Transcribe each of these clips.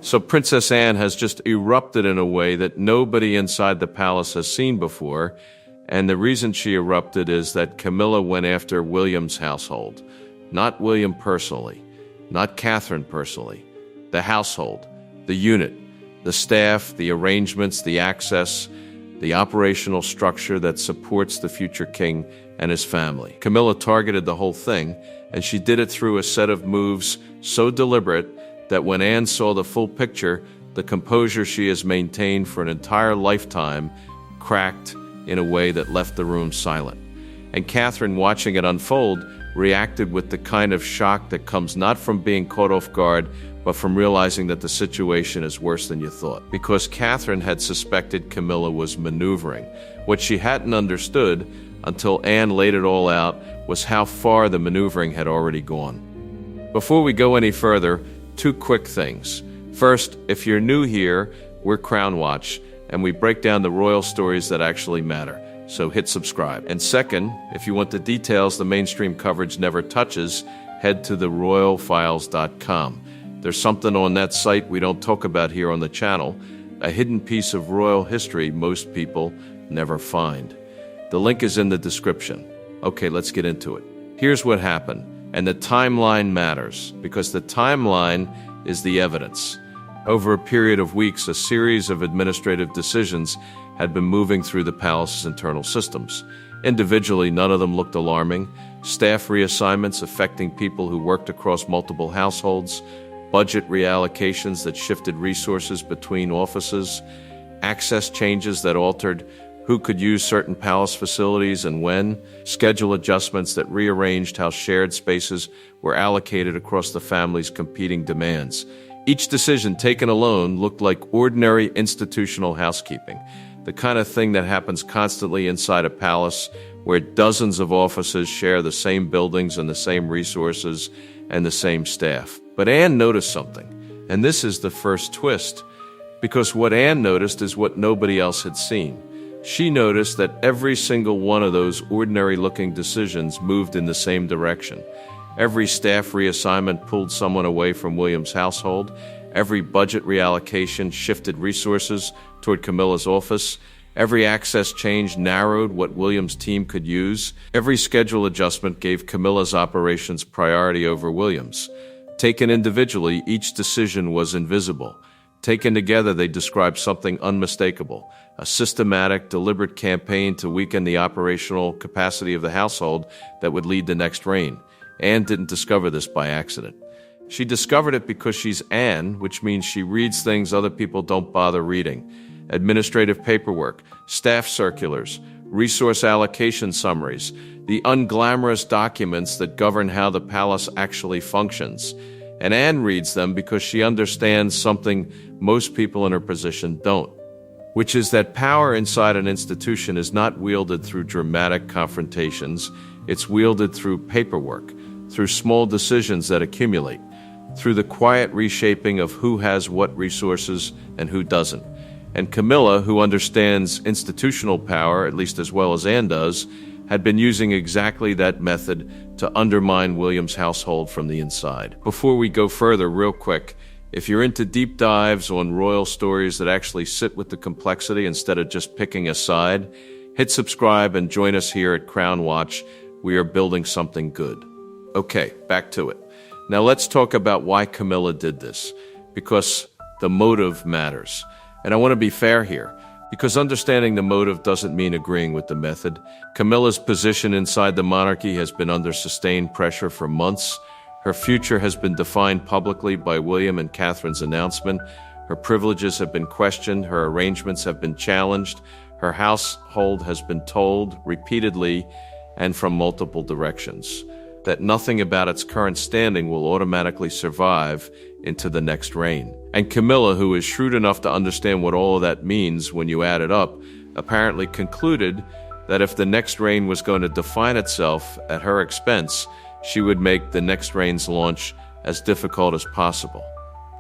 So Princess Anne has just erupted in a way that nobody inside the palace has seen before, and the reason she erupted is that Camilla went after William's household. Not William personally, not Catherine personally. The household, the unit, the staff, the arrangements, the access, the operational structure that supports the future king and his family. Camilla targeted the whole thing, and she did it through a set of moves so deliberate that when Anne saw the full picture, the composure she has maintained for an entire lifetime cracked in a way that left the room silent. And Catherine, watching it unfold, reacted with the kind of shock that comes not from being caught off guard, but from realizing that the situation is worse than you thought. Because Catherine had suspected Camilla was maneuvering. What she hadn't understood, until Anne laid it all out, was how far the maneuvering had already gone. Before we go any further, 2 quick things. First, if you're new here, we're Crown Watch, and we break down the royal stories that actually matter. So hit subscribe. And second, if you want the details the mainstream coverage never touches, head to theroyalfiles.com. There's something on that site we don't talk about here on the channel, a hidden piece of royal history most people never find. The link is in the description. Okay, let's get into it. Here's what happened, and the timeline matters, because the timeline is the evidence. Over a period of weeks, a series of administrative decisions had been moving through the palace's internal systems. Individually, none of them looked alarming. Staff reassignments affecting people who worked across multiple households, budget reallocations that shifted resources between offices, access changes that altered who could use certain palace facilities and when, schedule adjustments that rearranged how shared spaces were allocated across the family's competing demands. Each decision taken alone looked like ordinary institutional housekeeping, the kind of thing that happens constantly inside a palace where dozens of offices share the same buildings and the same resources and the same staff. But Anne noticed something, and this is the first twist, because what Anne noticed is what nobody else had seen. She noticed that every single one of those ordinary-looking decisions moved in the same direction. Every staff reassignment pulled someone away from William's household. Every budget reallocation shifted resources toward Camilla's office. Every access change narrowed what William's team could use. Every schedule adjustment gave Camilla's operations priority over William's. Taken individually, each decision was invisible. Taken together, they described something unmistakable, a systematic, deliberate campaign to weaken the operational capacity of the household that would lead the next reign. Anne didn't discover this by accident. She discovered it because she's Anne, which means she reads things other people don't bother reading. Administrative paperwork, staff circulars, resource allocation summaries, the unglamorous documents that govern how the palace actually functions. And Anne reads them because she understands something most people in her position don't, which is that power inside an institution is not wielded through dramatic confrontations. It's wielded through paperwork, through small decisions that accumulate, through the quiet reshaping of who has what resources and who doesn't. And Camilla, who understands institutional power, at least as well as Anne does, had been using exactly that method to undermine William's household from the inside. Before we go further, real quick, if you're into deep dives on royal stories that actually sit with the complexity instead of just picking a side, hit subscribe and join us here at Crown Watch. We are building something good. Okay, back to it. Now let's talk about why Camilla did this, because the motive matters. And I want to be fair here, because understanding the motive doesn't mean agreeing with the method. Camilla's position inside the monarchy has been under sustained pressure for months. Her future has been defined publicly by William and Catherine's announcement. Her privileges have been questioned. Her arrangements have been challenged. Her household has been told repeatedly and from multiple directions that nothing about its current standing will automatically survive into the next reign. And Camilla, who is shrewd enough to understand what all of that means when you add it up, apparently concluded that if the next reign was going to define itself at her expense, she would make the next reign's launch as difficult as possible.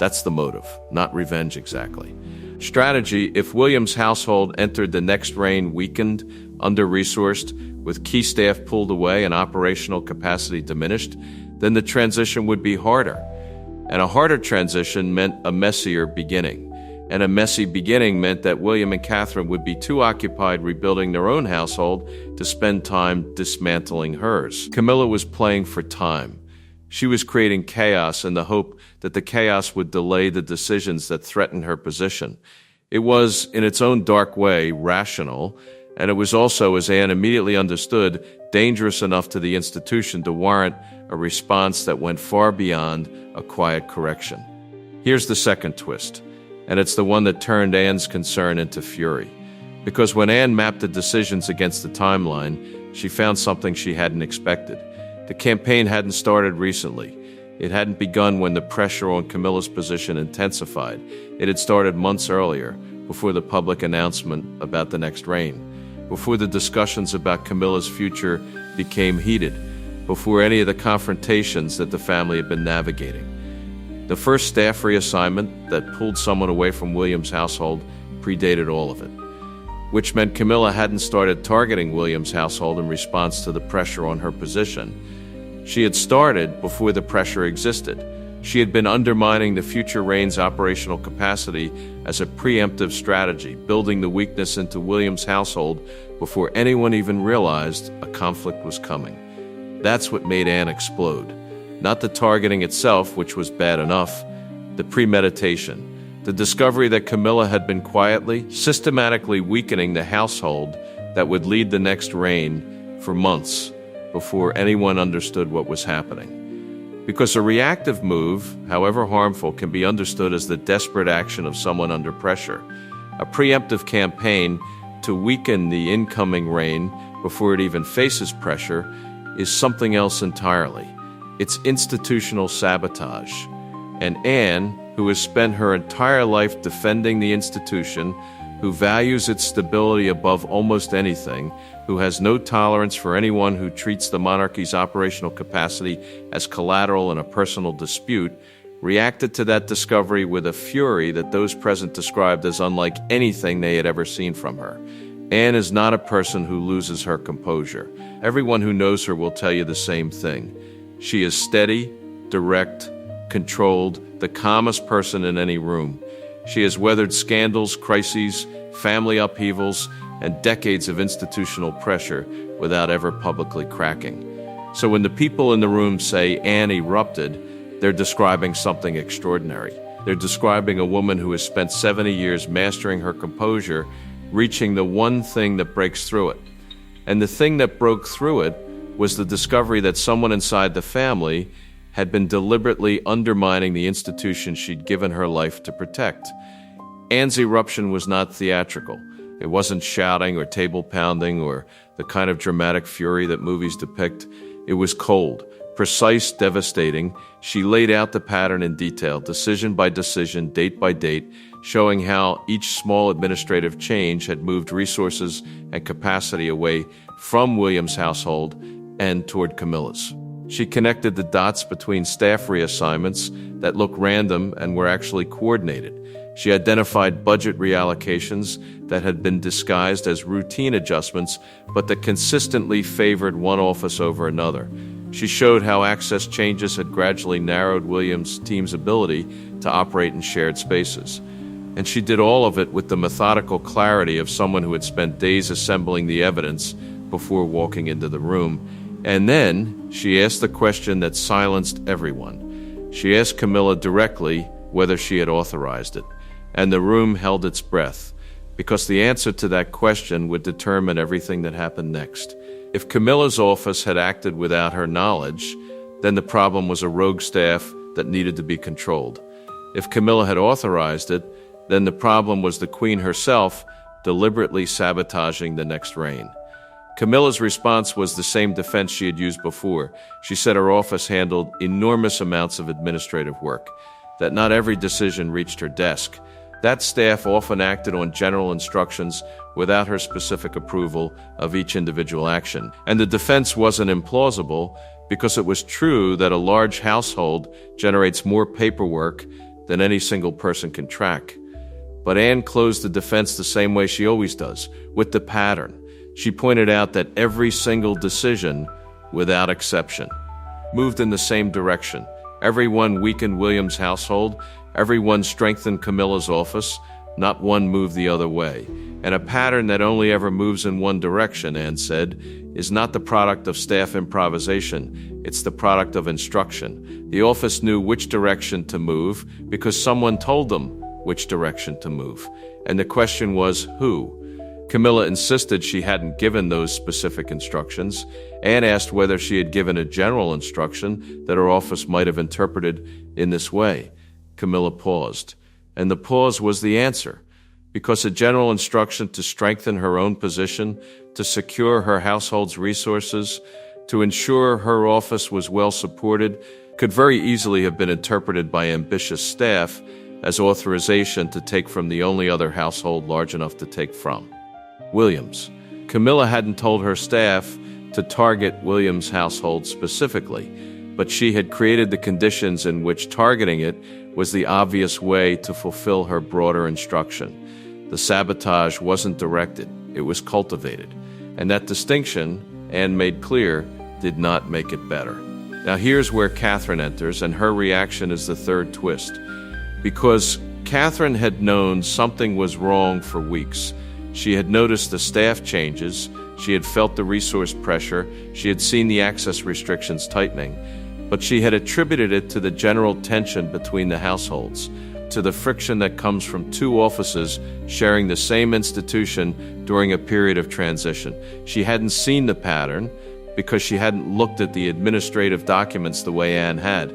That's the motive, not revenge exactly. Strategy: if William's household entered the next reign weakened, under-resourced, with key staff pulled away and operational capacity diminished, then the transition would be harder. And a harder transition meant a messier beginning. And a messy beginning meant that William and Catherine would be too occupied rebuilding their own household to spend time dismantling hers. Camilla was playing for time. She was creating chaos in the hope that the chaos would delay the decisions that threatened her position. It was, in its own dark way, rational, and it was also, as Anne immediately understood, dangerous enough to the institution to warrant a response that went far beyond a quiet correction. Here's the second twist, and it's the one that turned Anne's concern into fury. Because when Anne mapped the decisions against the timeline, she found something she hadn't expected. The campaign hadn't started recently. It hadn't begun when the pressure on Camilla's position intensified. It had started months earlier, before the public announcement about the next reign, before the discussions about Camilla's future became heated, before any of the confrontations that the family had been navigating. The first staff reassignment that pulled someone away from William's household predated all of it, which meant Camilla hadn't started targeting William's household in response to the pressure on her position. She had started before the pressure existed. She had been undermining the future reign's operational capacity as a preemptive strategy, building the weakness into William's household before anyone even realized a conflict was coming. That's what made Anne explode. Not the targeting itself, which was bad enough, the premeditation, the discovery that Camilla had been quietly, systematically weakening the household that would lead the next reign for months before anyone understood what was happening. Because a reactive move, however harmful, can be understood as the desperate action of someone under pressure. A preemptive campaign to weaken the incoming reign before it even faces pressure is something else entirely. It's institutional sabotage. And Anne, who has spent her entire life defending the institution, who values its stability above almost anything, who has no tolerance for anyone who treats the monarchy's operational capacity as collateral in a personal dispute, reacted to that discovery with a fury that those present described as unlike anything they had ever seen from her. Anne is not a person who loses her composure. Everyone who knows her will tell you the same thing. She is steady, direct, controlled, the calmest person in any room. She has weathered scandals, crises, family upheavals, and decades of institutional pressure without ever publicly cracking. So when the people in the room say Anne erupted, they're describing something extraordinary. They're describing a woman who has spent 70 years mastering her composure, reaching the one thing that breaks through it. And the thing that broke through it was the discovery that someone inside the family had been deliberately undermining the institution she'd given her life to protect. Anne's eruption was not theatrical. It wasn't shouting or table pounding or the kind of dramatic fury that movies depict. It was cold, precise, devastating. She laid out the pattern in detail, decision by decision, date by date, showing how each small administrative change had moved resources and capacity away from William's household and toward Camilla's. She connected the dots between staff reassignments that looked random and were actually coordinated. She identified budget reallocations that had been disguised as routine adjustments, but that consistently favored one office over another. She showed how access changes had gradually narrowed Williams' team's ability to operate in shared spaces. And she did all of it with the methodical clarity of someone who had spent days assembling the evidence before walking into the room. And then she asked the question that silenced everyone. She asked Camilla directly whether she had authorized it. And the room held its breath, because the answer to that question would determine everything that happened next. If Camilla's office had acted without her knowledge, then the problem was a rogue staff that needed to be controlled. If Camilla had authorized it, then the problem was the Queen herself deliberately sabotaging the next reign. Camilla's response was the same defense she had used before. She said her office handled enormous amounts of administrative work, that not every decision reached her desk. That staff often acted on general instructions without her specific approval of each individual action. And the defense wasn't implausible because it was true that a large household generates more paperwork than any single person can track. But Anne closed the defense the same way she always does, with the pattern. She pointed out that every single decision, without exception, moved in the same direction. Everyone weakened William's household. Everyone strengthened Camilla's office. Not one moved the other way. And a pattern that only ever moves in one direction, Anne said, is not the product of staff improvisation. It's the product of instruction. The office knew which direction to move because someone told them which direction to move. And the question was, who? Camilla insisted she hadn't given those specific instructions. Anne asked whether she had given a general instruction that her office might have interpreted in this way. Camilla paused. And the pause was the answer, because a general instruction to strengthen her own position, to secure her household's resources, to ensure her office was well supported, could very easily have been interpreted by ambitious staff as authorization to take from the only other household large enough to take from. Williams. Camilla hadn't told her staff to target Williams' household specifically, but she had created the conditions in which targeting it was the obvious way to fulfill her broader instruction. The sabotage wasn't directed, it was cultivated. And that distinction, Anne made clear, did not make it better. Now here's where Catherine enters, and her reaction is the third twist. Because Catherine had known something was wrong for weeks. She had noticed the staff changes, she had felt the resource pressure, she had seen the access restrictions tightening, but she had attributed it to the general tension between the households, to the friction that comes from two offices sharing the same institution during a period of transition. She hadn't seen the pattern because she hadn't looked at the administrative documents the way Anne had.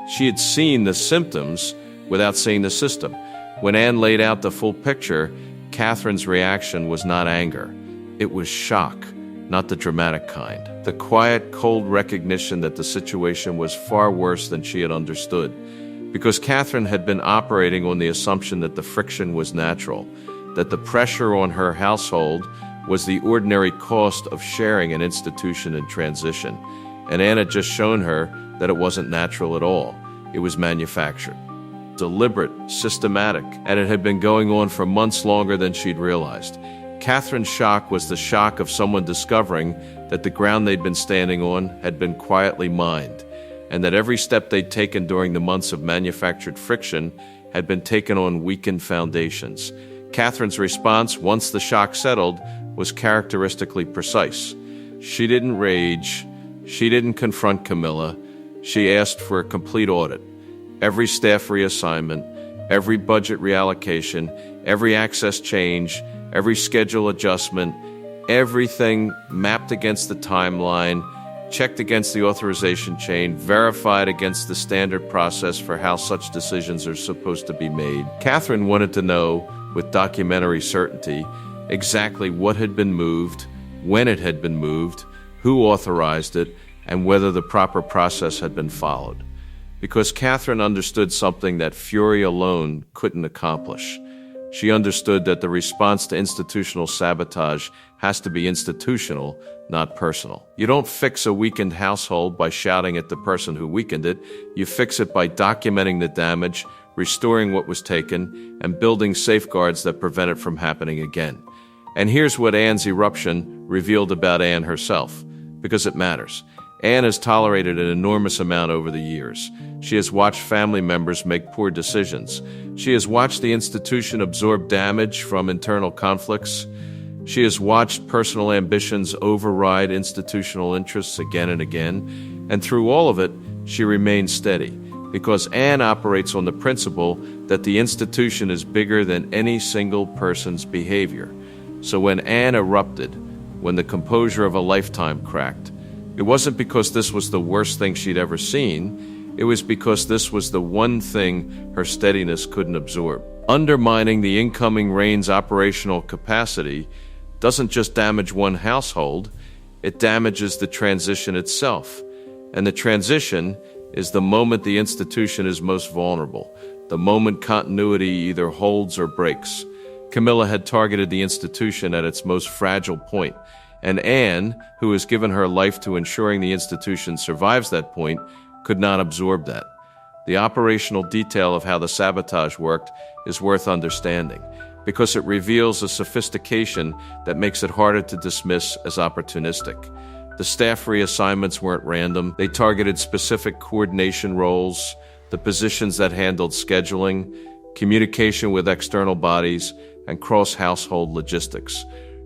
She had seen the symptoms without seeing the system. When Anne laid out the full picture, Catherine's reaction was not anger. It was shock, not the dramatic kind. The quiet, cold recognition that the situation was far worse than she had understood. Because Catherine had been operating on the assumption that the friction was natural, that the pressure on her household was the ordinary cost of sharing an institution in transition. And Anne had just shown her that it wasn't natural at all. It was manufactured. Deliberate, systematic, and it had been going on for months longer than she'd realized. Catherine's shock was the shock of someone discovering that the ground they'd been standing on had been quietly mined, and that every step they'd taken during the months of manufactured friction had been taken on weakened foundations. Catherine's response, once the shock settled, was characteristically precise. She didn't rage. She didn't confront Camilla. She asked for a complete audit. Every staff reassignment, every budget reallocation, every access change, every schedule adjustment, everything mapped against the timeline, checked against the authorization chain, verified against the standard process for how such decisions are supposed to be made. Catherine wanted to know, with documentary certainty, exactly what had been moved, when it had been moved, who authorized it, and whether the proper process had been followed. Because Catherine understood something that fury alone couldn't accomplish. She understood that the response to institutional sabotage has to be institutional, not personal. You don't fix a weakened household by shouting at the person who weakened it. You fix it by documenting the damage, restoring what was taken, and building safeguards that prevent it from happening again. And here's what Anne's eruption revealed about Anne herself, because it matters. Anne has tolerated an enormous amount over the years. She has watched family members make poor decisions. She has watched the institution absorb damage from internal conflicts. She has watched personal ambitions override institutional interests again and again. And through all of it, she remains steady, because Anne operates on the principle that the institution is bigger than any single person's behavior. So when Anne erupted, when the composure of a lifetime cracked, it wasn't because this was the worst thing she'd ever seen. It was because this was the one thing her steadiness couldn't absorb. Undermining the incoming rain's operational capacity doesn't just damage one household, it damages the transition itself. And the transition is the moment the institution is most vulnerable, the moment continuity either holds or breaks. Camilla had targeted the institution at its most fragile point, and Anne, who has given her life to ensuring the institution survives that point, could not absorb that. The operational detail of how the sabotage worked is worth understanding, because it reveals a sophistication that makes it harder to dismiss as opportunistic. The staff reassignments weren't random. They targeted specific coordination roles, the positions that handled scheduling, communication with external bodies, and cross-household logistics.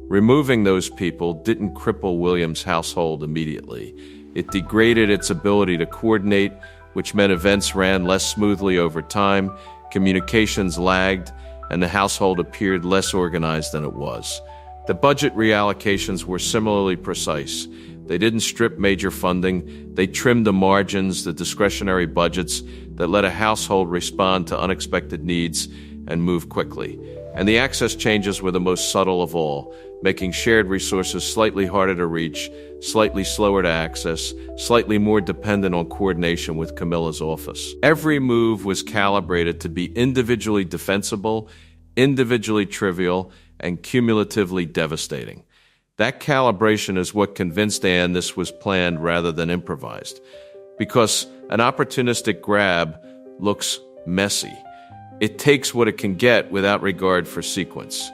Removing those people didn't cripple Williams' household immediately. It degraded its ability to coordinate, which meant events ran less smoothly over time, communications lagged, and the household appeared less organized than it was. The budget reallocations were similarly precise. They didn't strip major funding. They trimmed the margins, the discretionary budgets that let a household respond to unexpected needs and move quickly. And the access changes were the most subtle of all, making shared resources slightly harder to reach, slightly slower to access, slightly more dependent on coordination with Camilla's office. Every move was calibrated to be individually defensible, individually trivial, and cumulatively devastating. That calibration is what convinced Anne this was planned rather than improvised. Because an opportunistic grab looks messy. It takes what it can get without regard for sequence.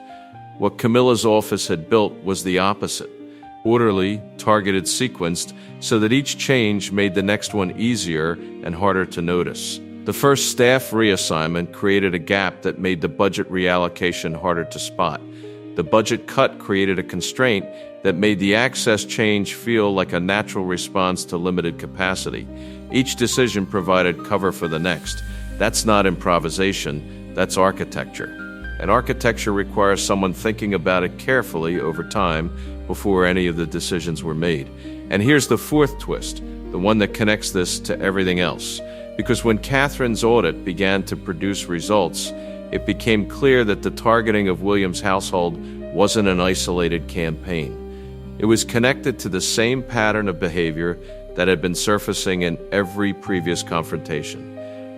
What Camilla's office had built was the opposite. Orderly, targeted, sequenced, so that each change made the next one easier and harder to notice. The first staff reassignment created a gap that made the budget reallocation harder to spot. The budget cut created a constraint that made the access change feel like a natural response to limited capacity. Each decision provided cover for the next. That's not improvisation, that's architecture. And architecture requires someone thinking about it carefully over time before any of the decisions were made. And here's the fourth twist, the one that connects this to everything else. Because when Catherine's audit began to produce results, it became clear that the targeting of Williams' household wasn't an isolated campaign. It was connected to the same pattern of behavior that had been surfacing in every previous confrontation.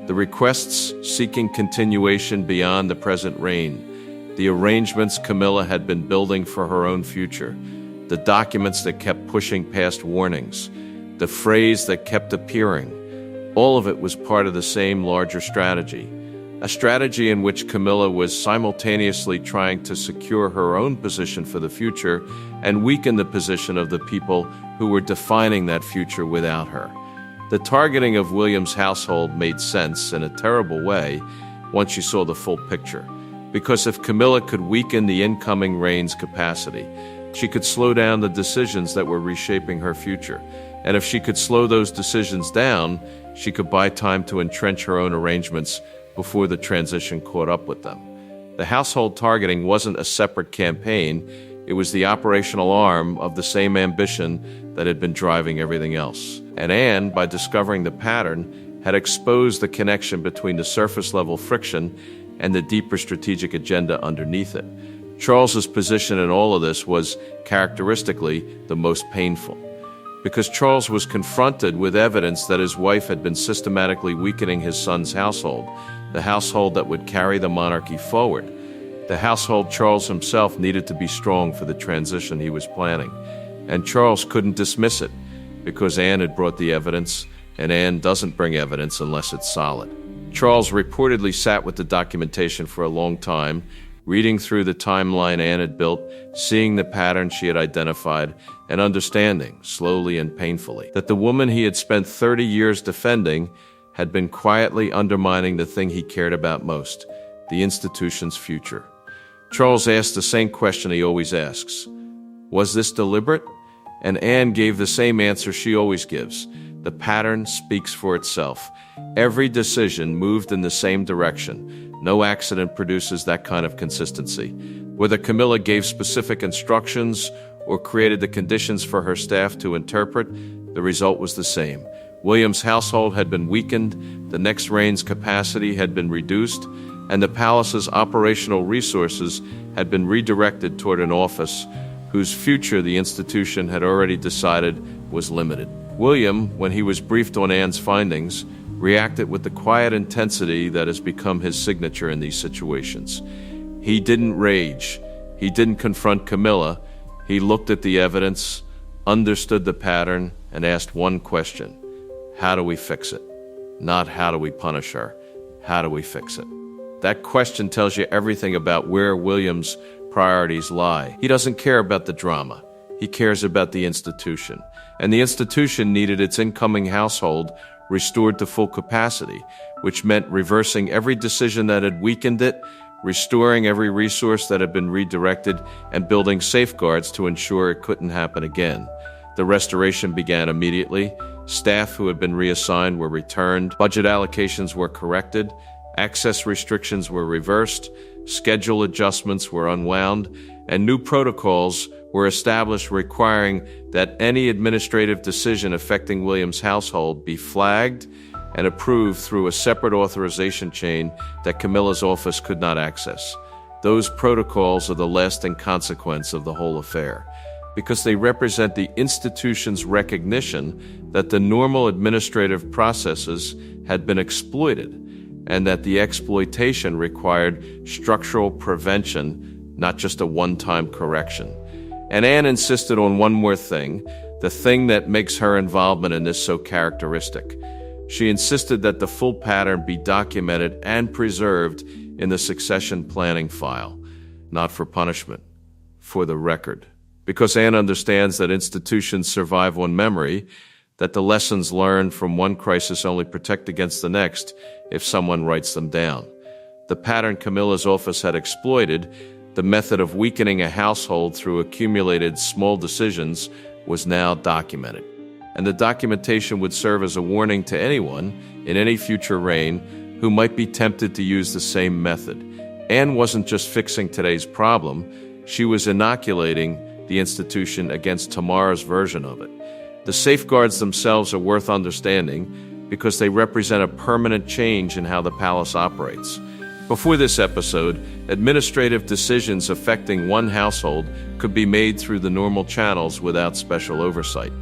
The requests seeking continuation beyond the present reign, the arrangements Camilla had been building for her own future, the documents that kept pushing past warnings, the phrase that kept appearing, all of it was part of the same larger strategy. A strategy in which Camilla was simultaneously trying to secure her own position for the future and weaken the position of the people who were defining that future without her. The targeting of Williams' household made sense in a terrible way once you saw the full picture. Because if Camilla could weaken the incoming reign's capacity, she could slow down the decisions that were reshaping her future. And if she could slow those decisions down, she could buy time to entrench her own arrangements before the transition caught up with them. The household targeting wasn't a separate campaign, it was the operational arm of the same ambition that had been driving everything else. And Anne, by discovering the pattern, had exposed the connection between the surface-level friction and the deeper strategic agenda underneath it. Charles's position in all of this was, characteristically, the most painful. Because Charles was confronted with evidence that his wife had been systematically weakening his son's household, the household that would carry the monarchy forward. The household Charles himself needed to be strong for the transition he was planning. And Charles couldn't dismiss it, because Anne had brought the evidence, and Anne doesn't bring evidence unless it's solid. Charles reportedly sat with the documentation for a long time, reading through the timeline Anne had built, seeing the pattern she had identified, and understanding, slowly and painfully, that the woman he had spent 30 years defending had been quietly undermining the thing he cared about most, the institution's future. Charles asked the same question he always asks. Was this deliberate? And Anne gave the same answer she always gives. The pattern speaks for itself. Every decision moved in the same direction. No accident produces that kind of consistency. Whether Camilla gave specific instructions or created the conditions for her staff to interpret, the result was the same. William's household had been weakened, the next reign's capacity had been reduced, and the palace's operational resources had been redirected toward an office whose future the institution had already decided was limited. William, when he was briefed on Anne's findings, reacted with the quiet intensity that has become his signature in these situations. He didn't rage. He didn't confront Camilla. He looked at the evidence, understood the pattern, and asked one question. How do we fix it? Not how do we punish her? How do we fix it? That question tells you everything about where William's priorities lie. He doesn't care about the drama. He cares about the institution. And the institution needed its incoming household restored to full capacity, which meant reversing every decision that had weakened it, restoring every resource that had been redirected, and building safeguards to ensure it couldn't happen again. The restoration began immediately. Staff who had been reassigned were returned, budget allocations were corrected, access restrictions were reversed, schedule adjustments were unwound, and new protocols were established requiring that any administrative decision affecting William's household be flagged and approved through a separate authorization chain that Camilla's office could not access. Those protocols are the lasting consequence of the whole affair, because they represent the institution's recognition that the normal administrative processes had been exploited, and that the exploitation required structural prevention, not just a one-time correction. And Anne insisted on one more thing, the thing that makes her involvement in this so characteristic. She insisted that the full pattern be documented and preserved in the succession planning file, not for punishment, for the record. Because Anne understands that institutions survive on memory, that the lessons learned from one crisis only protect against the next if someone writes them down. The pattern Camilla's office had exploited, the method of weakening a household through accumulated small decisions, was now documented. And the documentation would serve as a warning to anyone in any future reign who might be tempted to use the same method. Anne wasn't just fixing today's problem, she was inoculating the institution against tomorrow's version of it. The safeguards themselves are worth understanding because they represent a permanent change in how the palace operates. Before this episode, administrative decisions affecting one household could be made through the normal channels without special oversight.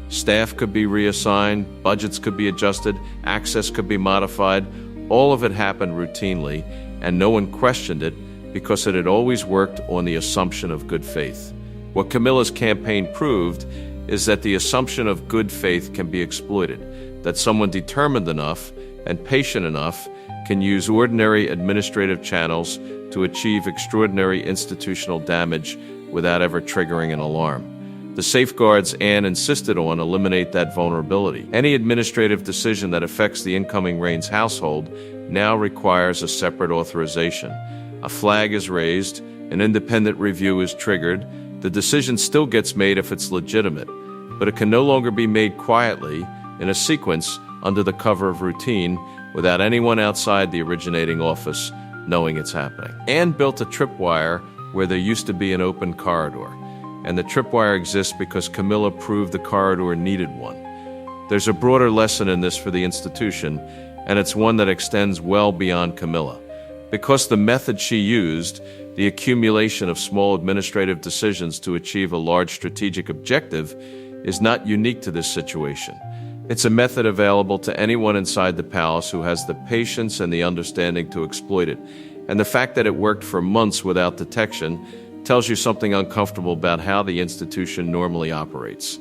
Staff could be reassigned, budgets could be adjusted, access could be modified. All of it happened routinely, and no one questioned it because it had always worked on the assumption of good faith. What Camilla's campaign proved is that the assumption of good faith can be exploited, that someone determined enough and patient enough can use ordinary administrative channels to achieve extraordinary institutional damage without ever triggering an alarm. The safeguards Anne insisted on eliminate that vulnerability. Any administrative decision that affects the incoming reign's household now requires a separate authorization. A flag is raised, an independent review is triggered. The decision still gets made if it's legitimate, but it can no longer be made quietly in a sequence under the cover of routine without anyone outside the originating office knowing it's happening. Anne built a tripwire where there used to be an open corridor, and the tripwire exists because Camilla proved the corridor needed one. There's a broader lesson in this for the institution, and it's one that extends well beyond Camilla. Because the method she used, the accumulation of small administrative decisions to achieve a large strategic objective, is not unique to this situation. It's a method available to anyone inside the palace who has the patience and the understanding to exploit it. And the fact that it worked for months without detection tells you something uncomfortable about how the institution normally operates,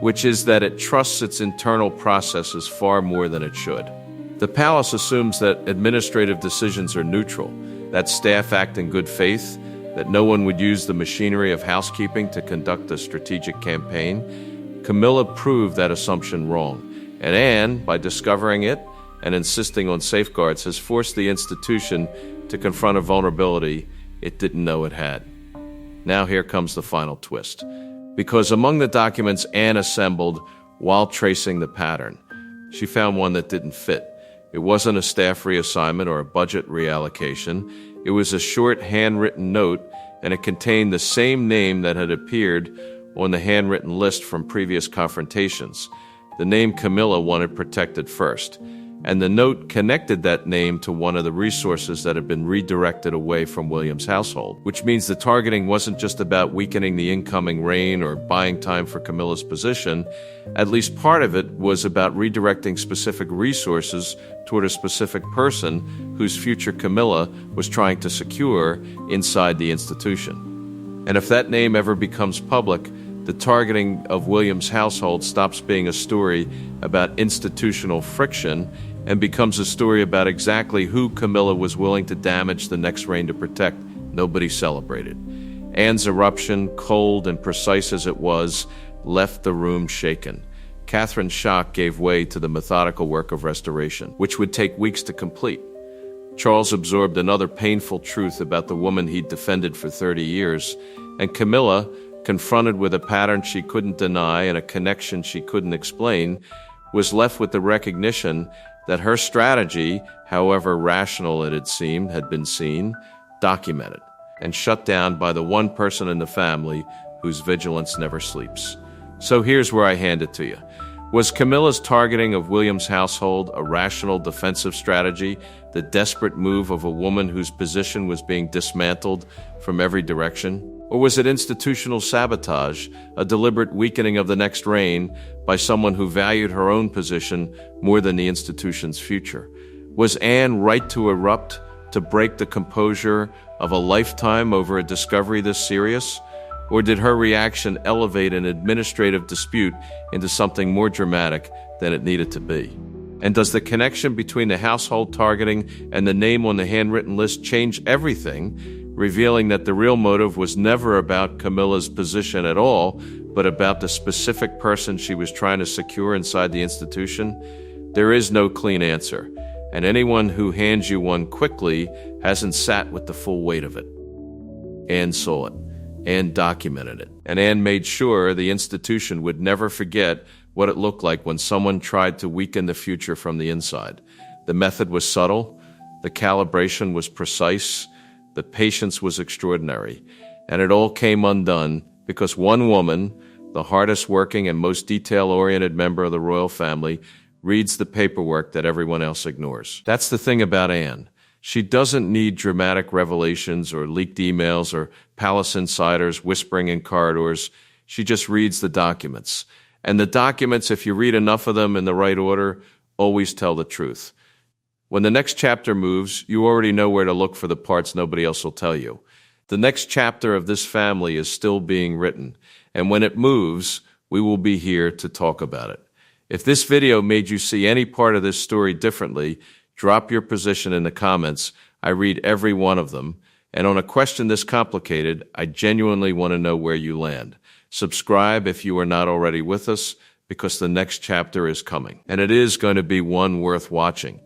which is that it trusts its internal processes far more than it should. The palace assumes that administrative decisions are neutral, that staff act in good faith, that no one would use the machinery of housekeeping to conduct a strategic campaign. Camilla proved that assumption wrong, and Anne, by discovering it and insisting on safeguards, has forced the institution to confront a vulnerability it didn't know it had. Now here comes the final twist. Because among the documents Anne assembled while tracing the pattern, she found one that didn't fit. It wasn't a staff reassignment or a budget reallocation. It was a short handwritten note, and it contained the same name that had appeared on the handwritten list from previous confrontations. The name Camilla wanted protected first, and the note connected that name to one of the resources that had been redirected away from William's household, which means the targeting wasn't just about weakening the incoming reign or buying time for Camilla's position. At least part of it was about redirecting specific resources toward a specific person whose future Camilla was trying to secure inside the institution. And if that name ever becomes public, the targeting of William's household stops being a story about institutional friction and becomes a story about exactly who Camilla was willing to damage the next reign to protect. Nobody celebrated. Anne's eruption, cold and precise as it was, left the room shaken. Catherine's shock gave way to the methodical work of restoration, which would take weeks to complete. Charles absorbed another painful truth about the woman he'd defended for 30 years, and Camilla, confronted with a pattern she couldn't deny and a connection she couldn't explain, was left with the recognition that her strategy, however rational it had seemed, had been seen, documented, and shut down by the one person in the family whose vigilance never sleeps. So here's where I hand it to you. Was Camilla's targeting of William's household a rational defensive strategy, the desperate move of a woman whose position was being dismantled from every direction? Or was it institutional sabotage, a deliberate weakening of the next reign by someone who valued her own position more than the institution's future? Was Anne right to erupt, to break the composure of a lifetime over a discovery this serious? Or did her reaction elevate an administrative dispute into something more dramatic than it needed to be? And does the connection between the household targeting and the name on the handwritten list change everything, revealing that the real motive was never about Camilla's position at all, but about the specific person she was trying to secure inside the institution? There is no clean answer, and anyone who hands you one quickly hasn't sat with the full weight of it. Anne saw it. Anne documented it, and Anne made sure the institution would never forget what it looked like when someone tried to weaken the future from the inside. The method was subtle, the calibration was precise, the patience was extraordinary, and it all came undone because one woman, the hardest working and most detail-oriented member of the royal family, reads the paperwork that everyone else ignores. That's the thing about Anne. She doesn't need dramatic revelations or leaked emails or palace insiders whispering in corridors. She just reads the documents. And the documents, if you read enough of them in the right order, always tell the truth. When the next chapter moves, you already know where to look for the parts nobody else will tell you. The next chapter of this family is still being written, and when it moves, we will be here to talk about it. If this video made you see any part of this story differently, drop your position in the comments. I read every one of them. And on a question this complicated, I genuinely want to know where you land. Subscribe if you are not already with us, because the next chapter is coming. And it is going to be one worth watching.